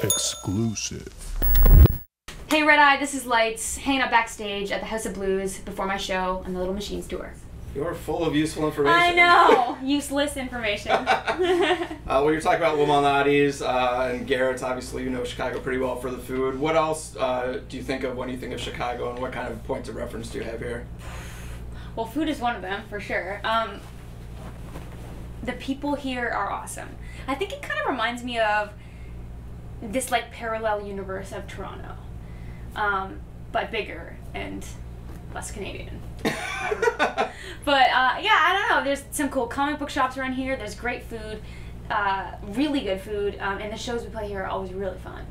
Exclusive. Hey RedEye, this is Lights, hanging out backstage at the House of Blues before my show on the Little Machines tour. You're full of useful information. I know! Useless information. Well, you're talking about Illuminati's and Garrett's. Obviously, you know Chicago pretty well for the food. What else do you think of when you think of Chicago, and what kind of points of reference do you have here? Well, food is one of them, for sure. The people here are awesome. I think it kind of reminds me of this, like, parallel universe of Toronto. But bigger and less Canadian. But yeah, I don't know. There's some cool comic book shops around here. There's great food, really good food, and the shows we play here are always really fun.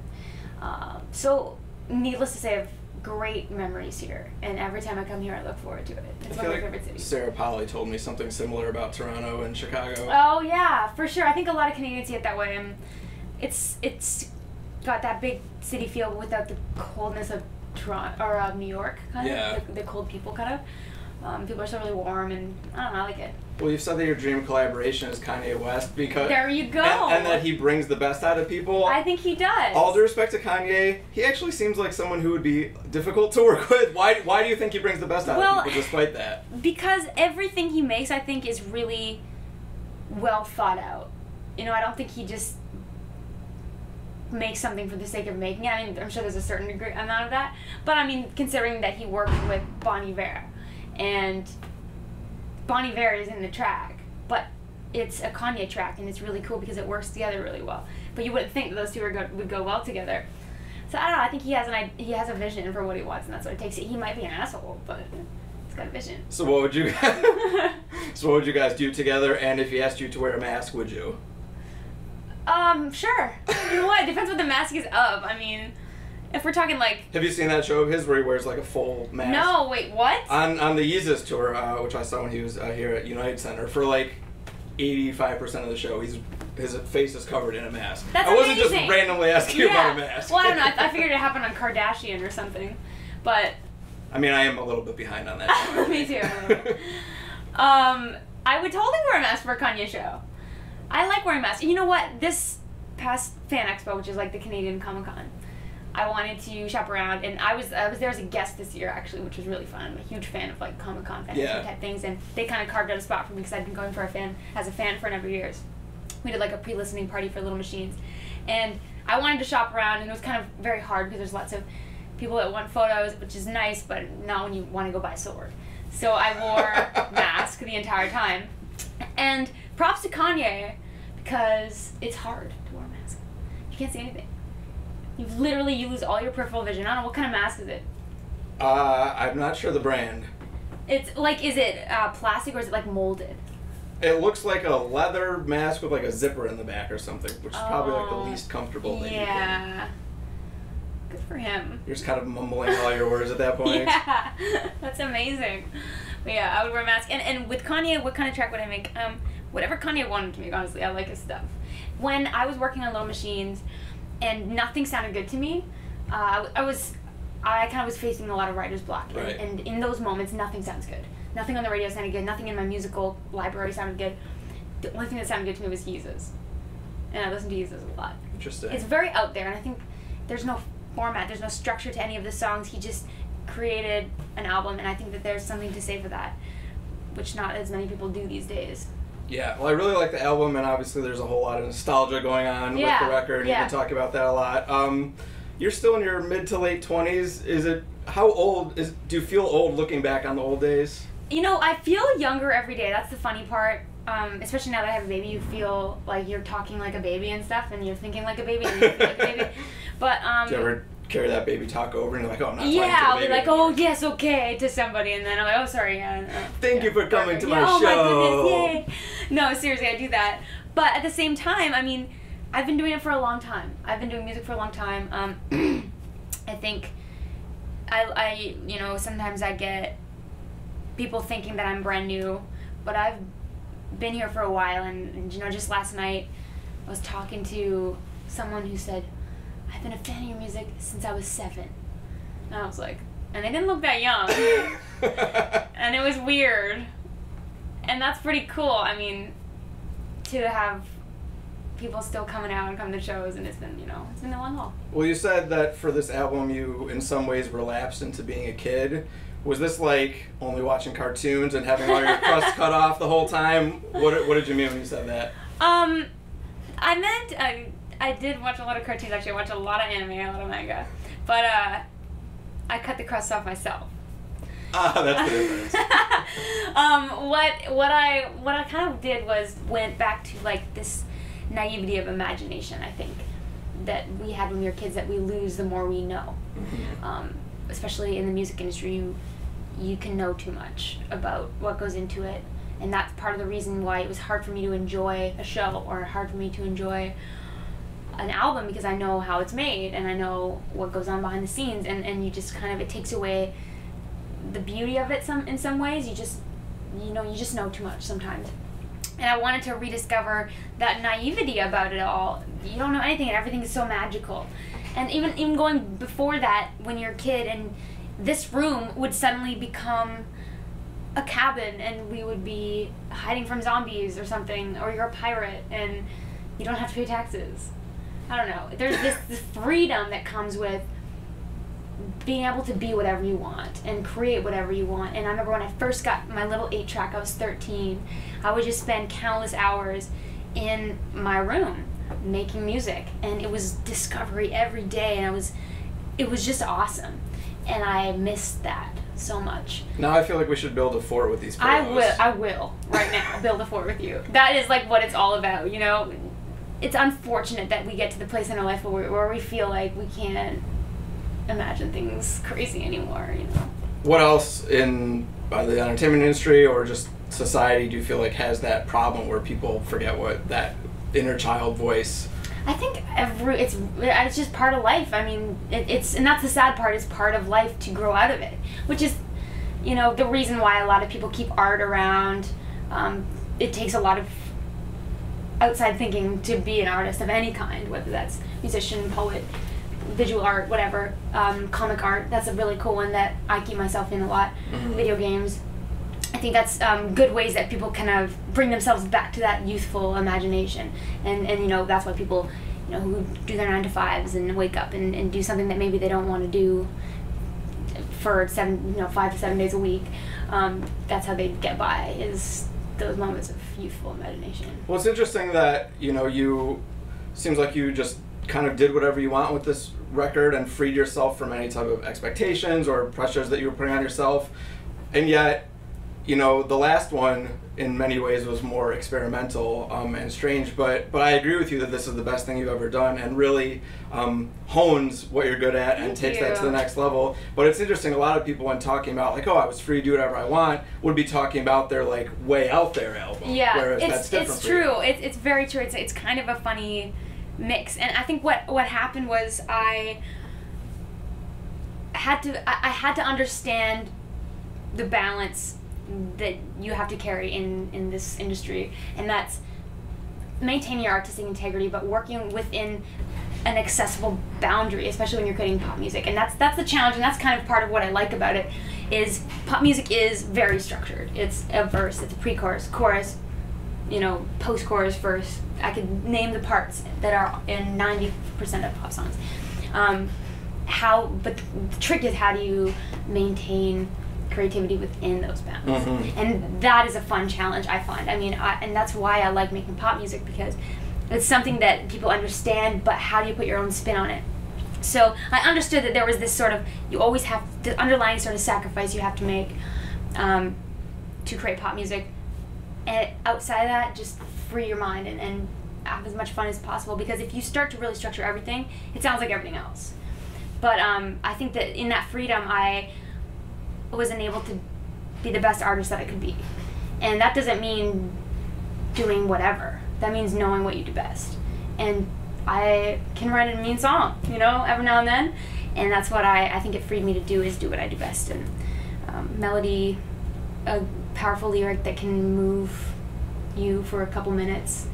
So, needless to say, I have great memories here, and every time I come here, I look forward to it. It's one of my favorite cities. Sarah Polly told me something similar about Toronto and Chicago. Oh yeah, for sure. I think a lot of Canadians see it that way, and it's got that big city feel without the coldness of Toronto or New York, kind of. The cold people, kind of. People are so really warm, and I don't know, I like it. Well, you've said that your dream collaboration is Kanye West because there you go, and that he brings the best out of people. I think he does. All due respect to Kanye, he actually seems like someone who would be difficult to work with. Why do you think he brings the best out of people, despite that? Because everything he makes, I think, is really well thought out. You know, I don't think he just make something for the sake of making it. I mean, I'm sure there's a certain degree amount of that, but I mean, considering that he worked with Bon Iver, and Bon Iver is in the track, but it's a Kanye track, and it's really cool because it works together really well. But you wouldn't think that those two would go well together. So I don't know. I think he has a vision for what he wants, and that's what it takes. He might be an asshole, but he's got a vision. So what would you guys do together? And if he asked you to wear a mask, would you? Sure. You know what? It depends what the mask is of. I mean, if we're talking like... Have you seen that show of his where he wears like a full mask? No, wait, what? On the Yeezus tour, which I saw when he was here at United Center, for like 85% of the show, his face is covered in a mask. That's I wasn't amazing. just randomly asking you about a mask. Well, I don't know. I figured it happened on Kardashian or something, but... I mean, I am a little bit behind on that. Me too. I would totally wear a mask for a Kanye show. I like wearing masks. You know what? This past Fan Expo, which is like the Canadian Comic-Con, I wanted to shop around, and I was there as a guest this year, actually, which was really fun. I'm a huge fan of like Comic-Con Fan Expo type things, and they kind of carved out a spot for me because I've been going as a fan for a number of years. We did like a pre-listening party for Little Machines, and I wanted to shop around, and it was kind of very hard because there's lots of people that want photos, which is nice, but not when you want to go buy a sword. So I wore a mask the entire time, and props to Kanye, because it's hard to wear a mask. You can't see anything. You lose all your peripheral vision. I don't know, what kind of mask is it? I'm not sure the brand. It's like, is it plastic or is it like molded? It looks like a leather mask with like a zipper in the back or something, which is probably like the least comfortable thing. Yeah. Good for him. You're just kind of mumbling all your words at that point. Yeah, that's amazing. But yeah, I would wear a mask. And with Kanye, what kind of track would I make? Whatever Kanye wanted to make, honestly. I like his stuff. When I was working on Little Machines and nothing sounded good to me, I kind of was facing a lot of writer's block. Right. And in those moments, nothing sounds good. Nothing on the radio sounded good. Nothing in my musical library sounded good. The only thing that sounded good to me was Yeezus. And I listened to Yeezus a lot. Interesting. It's very out there, and I think there's no format, there's no structure to any of the songs. He just created an album, and I think that there's something to say for that, which not as many people do these days. Yeah, well, I really like the album, and obviously there's a whole lot of nostalgia going on with the record, and you can talk about that a lot. You're still in your mid to late 20s. How old do you feel old looking back on the old days? You know, I feel younger every day. That's the funny part. Especially now that I have a baby, you feel like you're talking like a baby and stuff, and you're thinking like a baby, and you feel like a baby. But, do you ever carry that baby talk over and you're like, oh, I'm not talking to the baby I'll be like, anymore. oh, yes, okay, to somebody, and then I'm like, oh, sorry, yeah. Thank you for coming to my show. Oh my goodness, yay. No, seriously, I do that. But at the same time, I mean, I've been doing it for a long time. I've been doing music for a long time. I think you know, sometimes I get people thinking that I'm brand new, but I've been here for a while, and you know, just last night I was talking to someone who said, I've been a fan of your music since I was 7. And I was like, and they didn't look that young. And it was weird. And that's pretty cool. I mean, to have people still coming out and coming to shows, and it's been a long haul. Well, you said that for this album you in some ways relapsed into being a kid. Was this like only watching cartoons and having all your crust cut off the whole time? What did you mean when you said that? I meant I did watch a lot of cartoons. Actually, I watched a lot of anime, a lot of manga, but I cut the crust off myself. That's the difference. What I kind of did was went back to like this naivety of imagination. I think that we had when we were kids that we lose the more we know. Mm-hmm. Especially in the music industry, you can know too much about what goes into it, and that's part of the reason why it was hard for me to enjoy a show or hard for me to enjoy an album, because I know how it's made and I know what goes on behind the scenes, and you just kind of, it takes away the beauty of it in some ways. You just know too much sometimes. And I wanted to rediscover that naivety about it all. You don't know anything and everything is so magical. And even going before that, when you're a kid and this room would suddenly become a cabin and we would be hiding from zombies or something, or you're a pirate and you don't have to pay taxes. I don't know. There's this freedom that comes with being able to be whatever you want and create whatever you want. And I remember when I first got my little 8-track, I was 13, I would just spend countless hours in my room making music, and it was discovery every day, and it was just awesome, and I missed that so much. Now I feel like we should build a fort with these pillows. I will right now build a fort with you. That is like what it's all about, It's unfortunate that we get to the place in our life where we feel like we can't imagine things crazy anymore, What else in the entertainment industry or just society do you feel like has that problem where people forget what that inner child voice? I think it's just part of life. I mean, it's and that's the sad part. It's part of life to grow out of it, which is, the reason why a lot of people keep art around. It takes a lot of outside thinking to be an artist of any kind, whether that's musician, poet, visual art, whatever. Comic art, that's a really cool one that I keep myself in a lot. Mm-hmm. Video games. I think that's good ways that people kind of bring themselves back to that youthful imagination, and that's why people who do their 9-to-5s and wake up and do something that maybe they don't want to do for 5 to 7 days a week. That's how they get by, is those moments of youthful imagination. Well, it's interesting that you seems like you just kind of did whatever you want with this record and freed yourself from any type of expectations or pressures that you were putting on yourself, and yet the last one in many ways was more experimental and strange, but I agree with you that this is the best thing you've ever done and really hones what you're good at and takes that to the next level. But it's interesting, a lot of people when talking about like, I was free to do whatever I want, would be talking about their like way out there album. Yeah, whereas it's true. It's very true. It's kind of a funny mix, and I think what happened was I had to understand the balance that you have to carry in this industry, and that's maintaining your artistic integrity but working within an accessible boundary, especially when you're creating pop music. And that's the challenge, and that's kind of part of what I like about it, is pop music is very structured. It's a verse, it's a pre-chorus, chorus, post-chorus, verse. I could name the parts that are in 90% of pop songs. But the trick is, how do you maintain creativity within those bounds? Mm-hmm. And that is a fun challenge, I find. I mean, and that's why I like making pop music, because it's something that people understand, but how do you put your own spin on it? So I understood that there was this sort of, you always have the underlying sort of sacrifice you have to make to create pop music, and outside of that, just free your mind and have as much fun as possible, because if you start to really structure everything, it sounds like everything else. But I think that in that freedom, I was enabled to be the best artist that I could be. And that doesn't mean doing whatever. That means knowing what you do best. And I can write a mean song, every now and then. And that's what I think it freed me to do, is do what I do best. And melody, a powerful lyric that can move you for a couple minutes,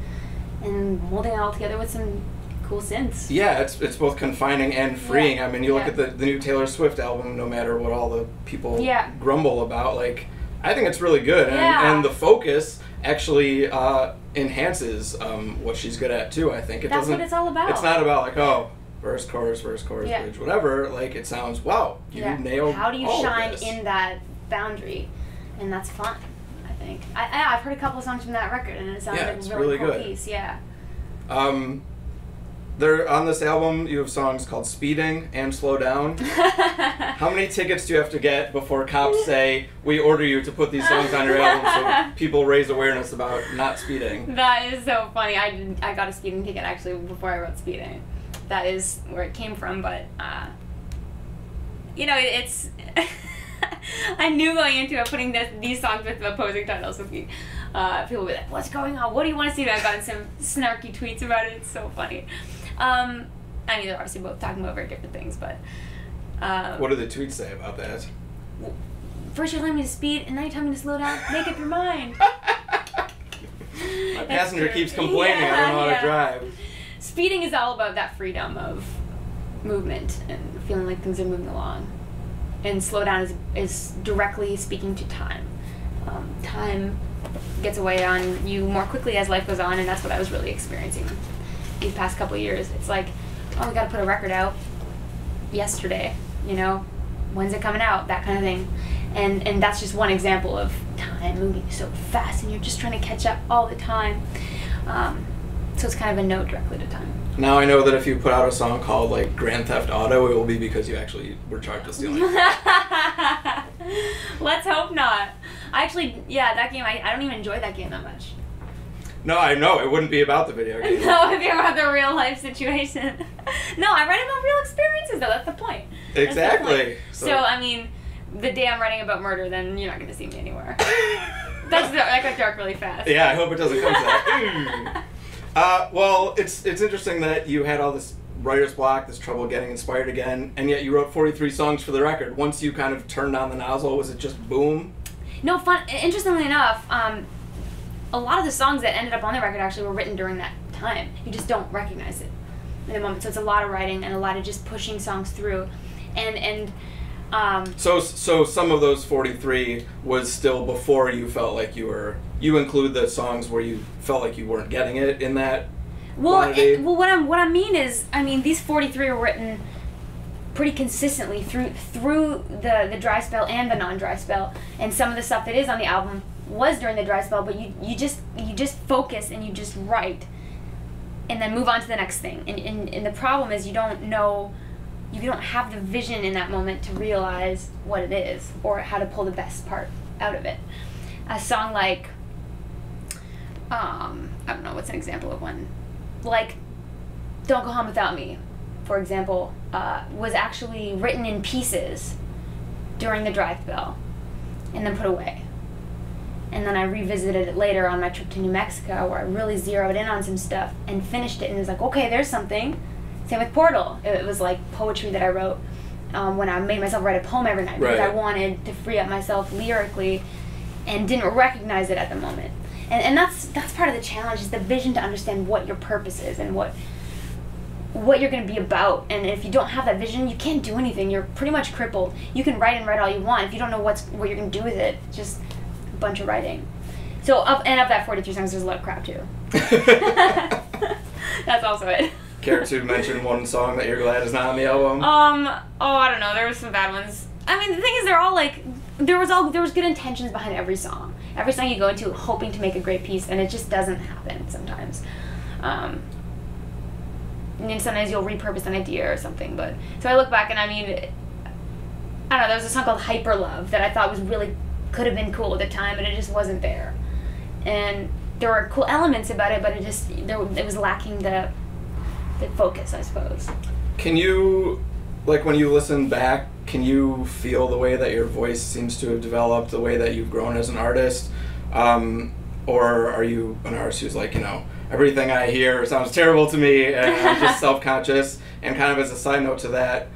and molding it all together with some cool synths. Yeah, it's both confining and freeing. Yeah. I mean, you look at the new Taylor Swift album, no matter what all the people grumble about, like, I think it's really good. And the focus actually enhances what she's good at too. I think that's what it's all about. It's not about like, oh, verse, chorus, bridge, whatever. Like, it sounds, wow, you nailed. How do you all shine of this. in that boundary? And that's fun, I think. I've heard a couple of songs from that record, and it sounds like a really cool good piece. Yeah. There on this album, you have songs called "Speeding" and "Slow Down." How many tickets do you have to get before cops say, "We order you to put these songs on your album," so people raise awareness about not speeding? That is so funny. I got a speeding ticket actually before I wrote "Speeding." That is where it came from, but you know, it's. I knew going into it, putting these songs with the opposing titles would be. People would be like, "What's going on? What do you want to see?" And I've gotten some snarky tweets about it. It's so funny. I mean, they're obviously both talking about very different things, but... what do the tweets say about that? First you're telling me to speed, and now you're telling me to slow down. Make up your mind. My passenger keeps complaining I don't know how to drive. Speeding is all about that freedom of movement and feeling like things are moving along. And slow down is directly speaking to time. Time gets away on you more quickly as life goes on, and that's what I was really experiencing these past couple of years. It's like, oh, we got to put a record out yesterday, you know, when's it coming out, that kind of thing. And that's just one example of time moving so fast, and you're just trying to catch up all the time. So it's kind of a note directly to time. Now I know that if you put out a song called like Grand Theft Auto, it will be because you actually were charged with stealing. Let's hope not. That game, I don't even enjoy that game that much. No, I know. It wouldn't be about the video game. No, it'd be about the real life situation. No, I write about real experiences, though. That's the point. Exactly. The point. So, I mean, the day I'm writing about murder, then you're not going to see me anywhere. That got dark really fast. Yeah, I hope it doesn't come to that. Well, it's interesting that you had all this writer's block, this trouble getting inspired again, and yet you wrote 43 songs for the record. Once you kind of turned on the nozzle, was it just boom? No, interestingly enough, a lot of the songs that ended up on the record actually were written during that time. You just don't recognize it in the moment. So it's a lot of writing and a lot of just pushing songs through. So some of those 43 was still before you felt like you include the songs where you felt like you weren't getting it in that quantity? What I mean is, these 43 were written pretty consistently through the dry spell and the non-dry spell, and some of the stuff that is on the album was during the dry spell, but you just focus and you just write and then move on to the next thing. And the problem is you don't have the vision in that moment to realize what it is or how to pull the best part out of it. A song like I don't know, what's an example of one? Like Don't Go Home Without Me, for example, was actually written in pieces during the dry spell and then put away. And then I revisited it later on my trip to New Mexico, where I really zeroed in on some stuff and finished it, and it was like, okay, there's something. Same with Portal. It was like poetry that I wrote when I made myself write a poem every night, because I wanted to free up myself lyrically and didn't recognize it at the moment. And that's part of the challenge, is the vision to understand what your purpose is and what you're going to be about. And if you don't have that vision, you can't do anything. You're pretty much crippled. You can write and write all you want. If you don't know what you're going to do with it, just bunch of writing. So of that 43 songs, there's a lot of crap too. That's also it. Care to mention one song that you're glad is not on the album? I don't know. There were some bad ones. The thing is, they're all like, there was good intentions behind every song. Every song you go into hoping to make a great piece, and it just doesn't happen sometimes. And then sometimes you'll repurpose an idea or something. But so I look back and I don't know. There was a song called Hyper Love that I thought was really could have been cool at the time, but it just wasn't there. And there were cool elements about it, but it was lacking the focus, I suppose. Can you, like, when you listen back, can you feel the way that your voice seems to have developed, the way that you've grown as an artist? Or are you an artist who's like, everything I hear sounds terrible to me, and I'm just self-conscious? And kind of as a side note to that,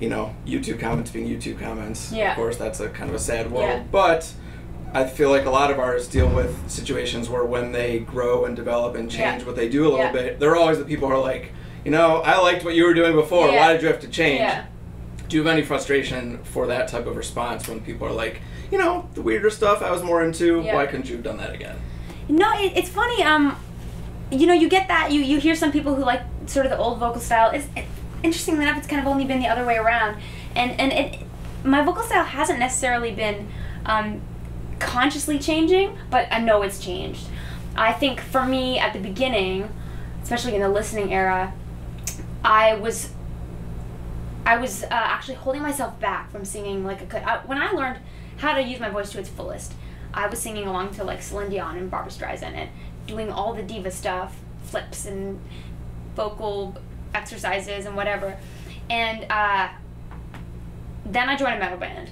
YouTube comments being YouTube comments. Yeah. Of course, that's a kind of a sad world. Yeah. But I feel like a lot of artists deal with situations where when they grow and develop and change what they do a little bit, they're always the people who are like, I liked what you were doing before. Why did you have to change? Yeah. Do you have any frustration for that type of response when people are like, the weirder stuff I was more into, why couldn't you have done that again? No, it's funny. You know, you get that. You hear some people who like sort of the old vocal style. It's interesting enough. It's kind of only been the other way around, and my vocal style hasn't necessarily been consciously changing, but I know it's changed. I think for me at the beginning, especially in the listening era, I was actually holding myself back from singing like when I learned how to use my voice to its fullest, I was singing along to like Celine Dion and Barbra Streisand and doing all the diva stuff, flips and vocal exercises and whatever. And then I joined a metal band.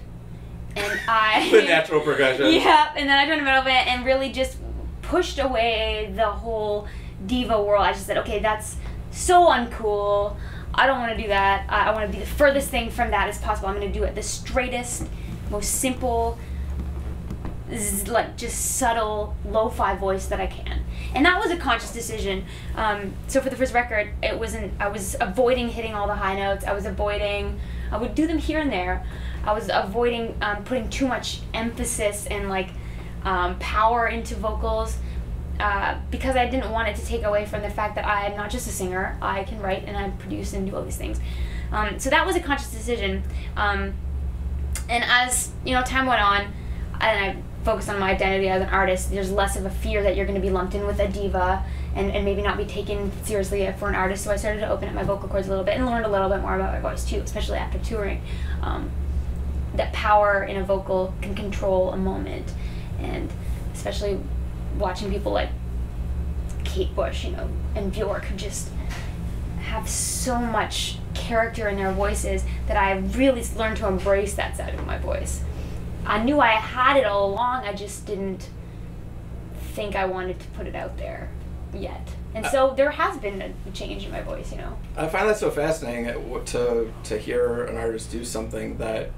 And the natural progression. Yeah, and then I joined a metal band and really just pushed away the whole diva world. I just said, okay, that's so uncool. I don't want to do that. I want to be the furthest thing from that as possible. I'm going to do it the straightest, most simple, like just subtle lo-fi voice that I can. And that was a conscious decision. So for the first record, I was avoiding hitting all the high notes. I would do them here and there. I was avoiding putting too much emphasis and like power into vocals because I didn't want it to take away from the fact that I am not just a singer. I can write and I produce and do all these things. So that was a conscious decision. And as time went on, and I focused on my identity as an artist, there's less of a fear that you're going to be lumped in with a diva and maybe not be taken seriously for an artist. So I started to open up my vocal cords a little bit and learned a little bit more about my voice too, especially after touring. That power in a vocal can control a moment, and especially watching people like Kate Bush, and Bjork, who just have so much character in their voices that I really learned to embrace that side of my voice. I knew I had it all along, I just didn't think I wanted to put it out there yet. And so there has been a change in my voice, I find that so fascinating to hear an artist do something that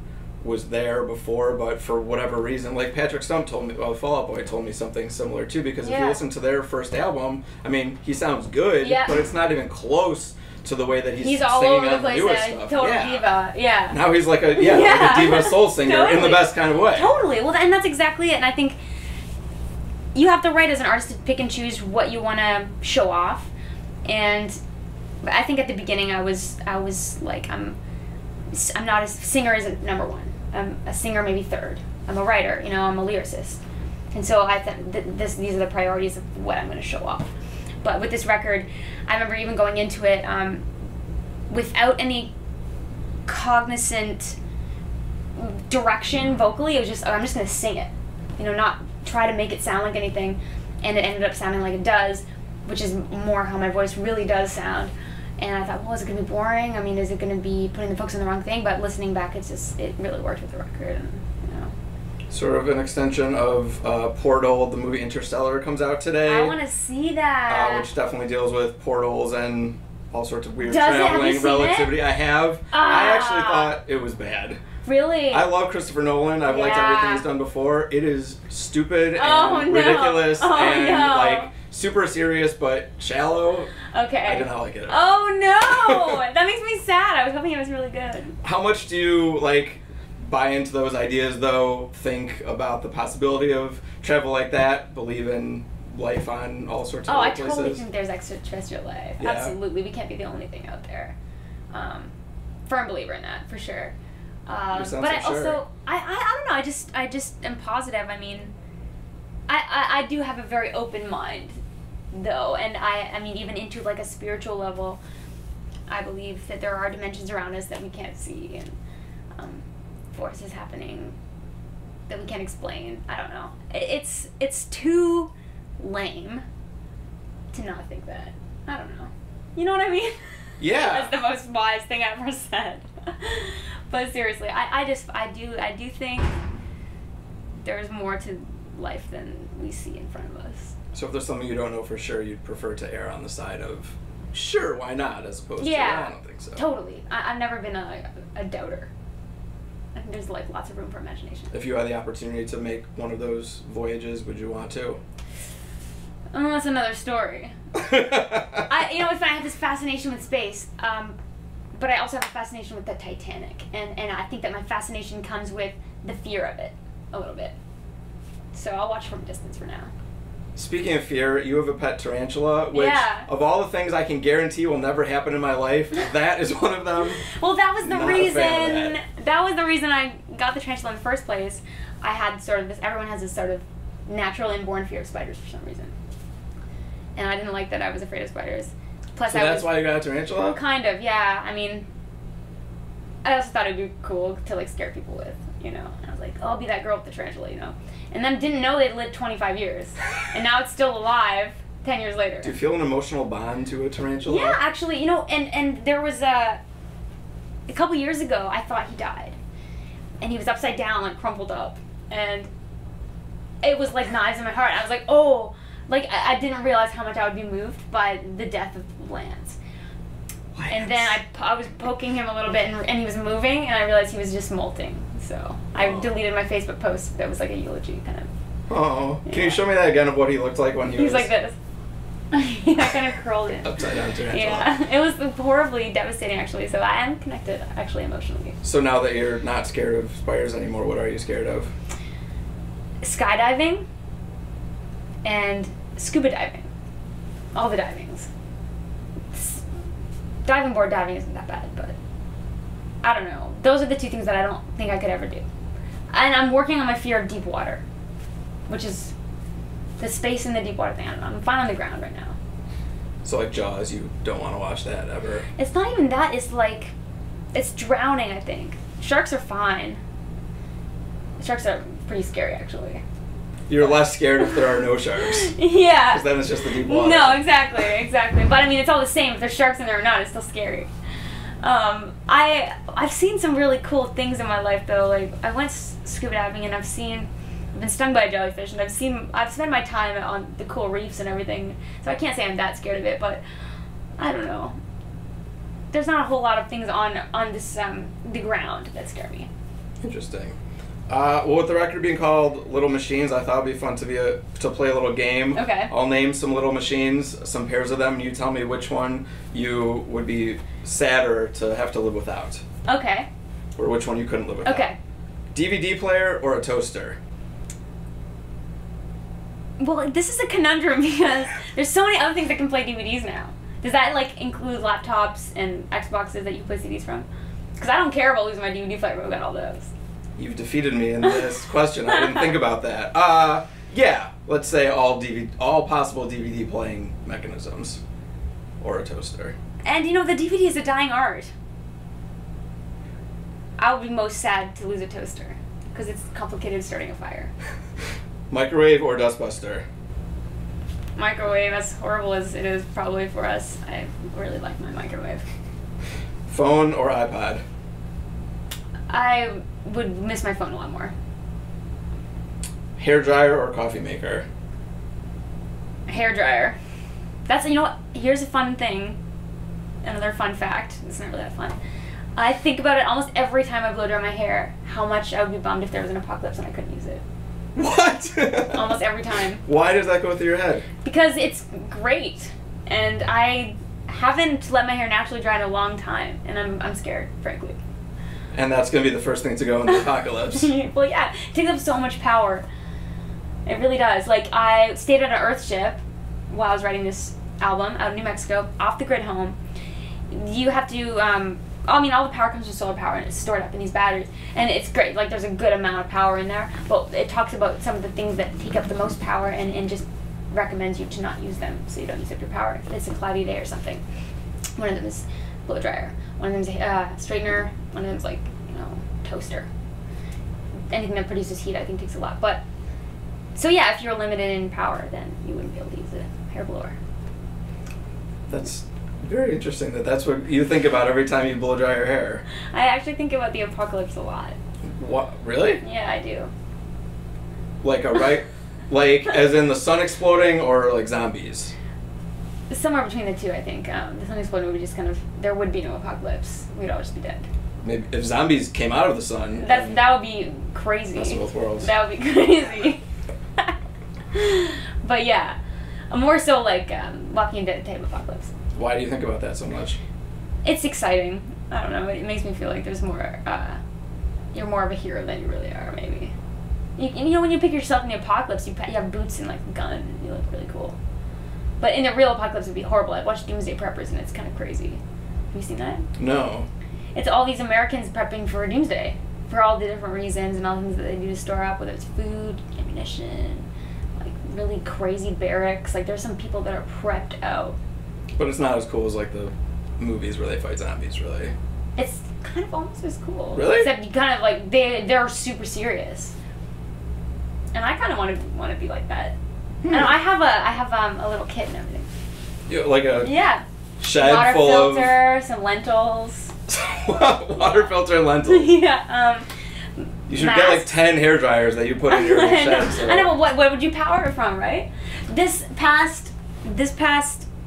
was there before, but for whatever reason, like Patrick Stump told me, Fall Out Boy told me something similar too, because if you listen to their first album, I mean, he sounds good, but it's not even close to the way that he's all singing over the on place, newer stuff. Total diva, Now he's like a diva soul singer totally. In the best kind of way. Totally. Well, and that's exactly it. And I think you have the right as an artist to pick and choose what you want to show off. And I think at the beginning I was like, I'm not a singer isn't number one. I'm a singer maybe third. I'm a writer. I'm a lyricist. And so I thought these are the priorities of what I'm going to show off. But with this record, I remember even going into it without any cognizant direction vocally. It was just, I'm just going to sing it. Not try to make it sound like anything. And it ended up sounding like it does, which is more how my voice really does sound. And I thought, well, is it going to be boring? I mean, is it going to be putting the focus on the wrong thing? But listening back, it really worked with the record. And, Sort of an extension of Portal. The movie Interstellar comes out today. I want to see that. Which definitely deals with portals and all sorts of weird Have traveling you seen relativity. it? I have. I actually thought it was bad. Really? I love Christopher Nolan. I've liked everything he's done before. It is stupid and ridiculous and like super serious but shallow. Okay. I did not like it. Oh no! That makes me sad. I was hoping it was really good. How much do you buy into those ideas though? Think about the possibility of travel like that? Believe in life on all sorts of other places? I totally think there's extraterrestrial life. Yeah. Absolutely. We can't be the only thing out there. Firm believer in that, for sure. But I also, I don't know, I just am positive. I mean, I do have a very open mind, though, and I mean, even into a spiritual level, I believe that there are dimensions around us that we can't see, and forces happening that we can't explain. I don't know. It's too lame to not think that. I don't know. You know what I mean? Yeah. That's the most wise thing I ever said. But seriously, I do think there's more to life than we see in front of us. So if there's something you don't know for sure, you'd prefer to err on the side of sure, why not, as opposed to I don't think so. Totally. I've never been a doubter. I think there's lots of room for imagination. If you had the opportunity to make one of those voyages, would you want to? That's another story. It's funny, I have this fascination with space, but I also have a fascination with the Titanic, and I think that my fascination comes with the fear of it, a little bit. So I'll watch from a distance for now. Speaking of fear, you have a pet tarantula, which of all the things I can guarantee will never happen in my life, that is one of them. Well, that was the reason. That was the reason I got the tarantula in the first place. I had sort of this. Everyone has this sort of natural inborn fear of spiders for some reason, and I didn't like that I was afraid of spiders. Plus, so that's why you got a tarantula? Kind of, yeah. I mean, I also thought it'd be cool to like scare people with, you know. And I was like, oh, I'll be that girl with the tarantula, you know. And then didn't know they'd lived 25 years, and now it's still alive 10 years later. Do you feel an emotional bond to a tarantula? Yeah, actually, you know, and there was a couple years ago, I thought he died, and he was upside down, like crumpled up, and it was like knives in my heart. I was like, oh, like I didn't realize how much I would be moved by the death of Lance. And then I was poking him a little bit, and he was moving, and I realized he was just molting. So I deleted my Facebook post that was like a eulogy kind of. Oh, can you show me that again of what he looked like when he was? He's like this. I kind of curled in. Upside down tarantula. Yeah, it was horribly devastating actually. So I am connected actually emotionally. So now that you're not scared of spiders anymore, what are you scared of? Skydiving and scuba diving. All the divings. Diving board diving isn't that bad, but I don't know. Those are the two things that I don't think I could ever do. And I'm working on my fear of deep water, which is the space in the deep water thing. I don't know. I'm fine on the ground right now. So like Jaws, you don't want to watch that ever? It's not even that. It's like, it's drowning, I think. Sharks are fine. Sharks are pretty scary, actually. You're less scared if there are no sharks. Yeah. Because then it's just the deep water. No, exactly. But I mean, it's all the same. If there's sharks in there or not, it's still scary. I've seen some really cool things in my life though. Like I went scuba diving and I've been stung by a jellyfish, and I've spent my time on the cool reefs and everything. So I can't say I'm that scared of it, but I don't know. There's not a whole lot of things on this the ground that scare me. Interesting. Well, with the record being called Little Machines, I thought it'd be fun to play a little game. Okay. I'll name some little machines, some pairs of them, and you tell me which one you would be sadder to have to live without. Okay. Or which one you couldn't live without. Okay. DVD player or a toaster? Well, this is a conundrum because there's so many other things that can play DVDs now. Does that like include laptops and Xboxes that you play CDs from? Because I don't care about losing my DVD player, but I've got all those. You've defeated me in this question. I didn't think about that. Yeah, let's say all possible DVD playing mechanisms, or a toaster. And you know, the DVD is a dying art. I would be most sad to lose a toaster because it's complicated starting a fire. Microwave or dustbuster? Microwave, as horrible as it is probably for us, I really like my microwave. Phone or iPod? I would miss my phone a lot more. Hair dryer or coffee maker? Hair dryer. That's, you know what, here's a fun thing. Another fun fact. It's not really that fun. I think about it almost every time I blow dry my hair, how much I would be bummed if there was an apocalypse and I couldn't use it. What? Almost every time. Why does that go through your head? Because it's great. And I haven't let my hair naturally dry in a long time. And I'm scared, frankly. And that's going to be the first thing to go in the apocalypse. Well, yeah. It takes up so much power. It really does. Like, I stayed at an Earth ship while I was writing this album out of New Mexico, off the grid home. You have to, I mean, all the power comes from solar power, and it's stored up in these batteries. And it's great. Like, there's a good amount of power in there. But it talks about some of the things that take up the most power and just recommends you to not use them so you don't use up your power. If it's a cloudy day or something. One of them is blow dryer. One of them is straightener. One of them is like, toaster. Anything that produces heat, I think, takes a lot. But so yeah, if you're limited in power, then you wouldn't be able to use a hair blower. That's very interesting. That's what you think about every time you blow dry your hair. I actually think about the apocalypse a lot. What? Really? Yeah, I do. Like like as in the sun exploding, or like zombies? Somewhere between the two, I think. The sun exploding would be just there would be no apocalypse. We'd all just be dead. Maybe if zombies came out of the sun. That would be crazy. Best of both worlds. That would be crazy. But yeah, more so like Walking Dead type apocalypse. Why do you think about that so much? It's exciting. I don't know. It makes me feel like there's more. You're more of a hero than you really are, maybe. You know, when you pick yourself in the apocalypse, you have boots and like a gun, and you look really cool. But in the real apocalypse, it would be horrible. I've watched Doomsday Preppers, and it's kind of crazy. Have you seen that? No. It's all these Americans prepping for Doomsday, for all the different reasons and all the things that they do to store up, whether it's food, ammunition, like really crazy barracks. Like there's some people that are prepped out. But it's not as cool as like the movies where they fight zombies, really. It's kind of almost as cool. Really? Except you kind of like they're super serious. And I kind of want to be like that. And I have a little kit and everything. Yeah, like a shed water full filter, some lentils. Water filter and lentils. Yeah. You should get like 10 hair dryers that you put in your shed. So. I know. What would you power it from, right? This past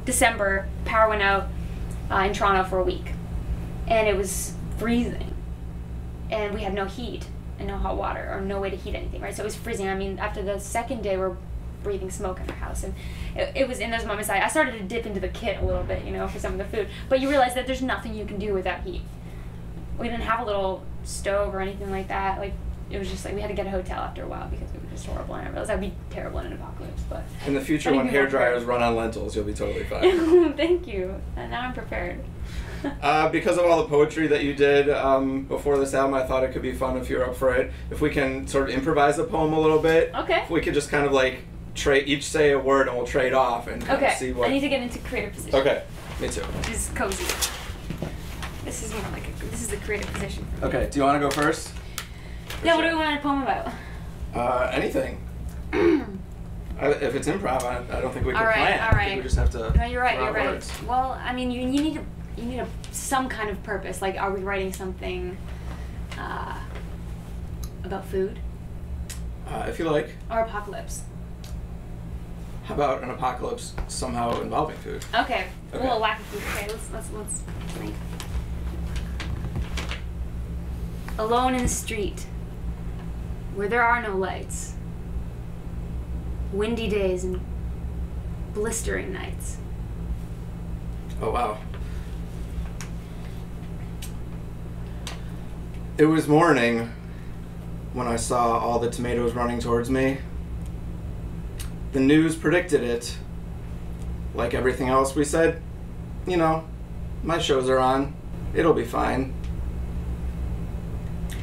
December, power went out in Toronto for a week, and it was freezing, and we had no heat and no hot water or no way to heat anything, right? So it was freezing. I mean, after the second day, we're breathing smoke in our house, and it was in those moments I started to dip into the kit a little bit, you know, for some of the food. But you realize that there's nothing you can do without heat. We didn't have a little stove or anything like that. Like it was just like we had to get a hotel after a while because it was just horrible. And I realized that'd be terrible in an apocalypse. But in the future, when hair dryers run on lentils, you'll be totally fine. Thank you. And now I'm prepared. Because of all the poetry that you did before this album, I thought it could be fun if you're up for it. If we can sort of improvise a poem a little bit. Okay. If we could just kind of like each say a word and we'll trade off and kind of see what. I need to get into creative position. Okay. Me too. Which is cozy. This is more like this is the creative position for me. Okay. Do you want to go first? Yeah. What do we want a poem about? Anything. If it's improv, I don't think we can plan. All right. I think we just have to. No, you're right. You're right. Words. Well, I mean, you need some kind of purpose. Like, are we writing something about food? If you like. Or apocalypse. How about an apocalypse somehow involving food? Okay. A little lack of food. Okay, let's think. Alone in the street, where there are no lights. Windy days and blistering nights. Oh, wow. It was morning when I saw all the tomatoes running towards me. The news predicted it. Like everything else we said, you know, my shows are on. It'll be fine.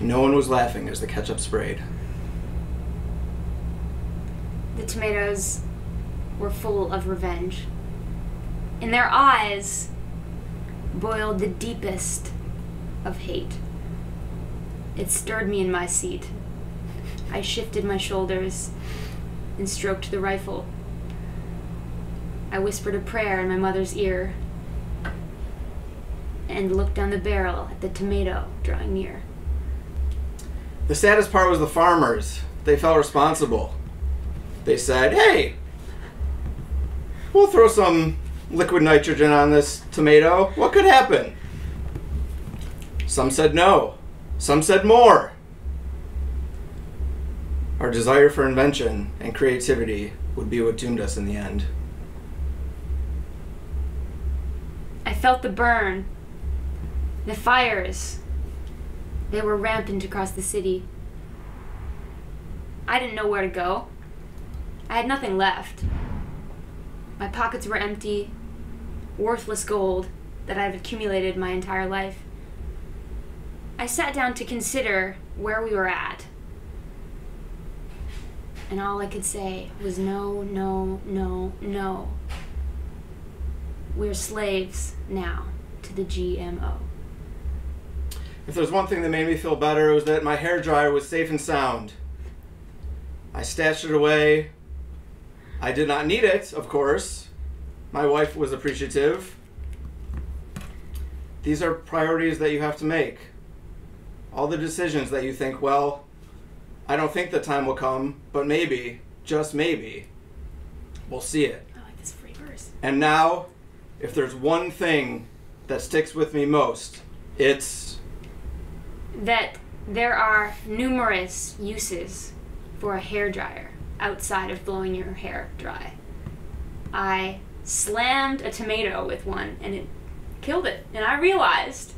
No one was laughing as the ketchup sprayed. The tomatoes were full of revenge. In their eyes boiled the deepest of hate. It stirred me in my seat. I shifted my shoulders and stroked the rifle. I whispered a prayer in my mother's ear and looked down the barrel at the tomato drawing near. The saddest part was the farmers. They felt responsible. They said, hey, we'll throw some liquid nitrogen on this tomato. What could happen? Some said no. Some said more. Our desire for invention and creativity would be what doomed us in the end. I felt the burn, the fires. They were rampant across the city. I didn't know where to go. I had nothing left. My pockets were empty, worthless gold that I've accumulated my entire life. I sat down to consider where we were at. And all I could say was no, no, no, no. We're slaves now to the GMO. If there's one thing that made me feel better, it was that my hairdryer was safe and sound. I stashed it away. I did not need it, of course. My wife was appreciative. These are priorities that you have to make. All the decisions that you think, well, I don't think the time will come, but maybe, just maybe, we'll see it. I like this free verse. And now, if there's one thing that sticks with me most, it's that there are numerous uses for a hairdryer outside of blowing your hair dry. I slammed a tomato with one and it killed it. And I realized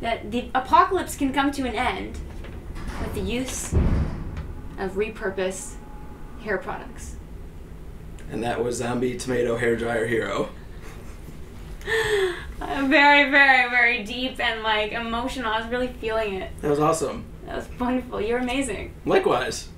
that the apocalypse can come to an end with the use of repurposed hair products. And that was Zombie Tomato Hair Dryer Hero. Very, very, very deep and like emotional. I was really feeling it. That was awesome. That was wonderful. You're amazing. Likewise.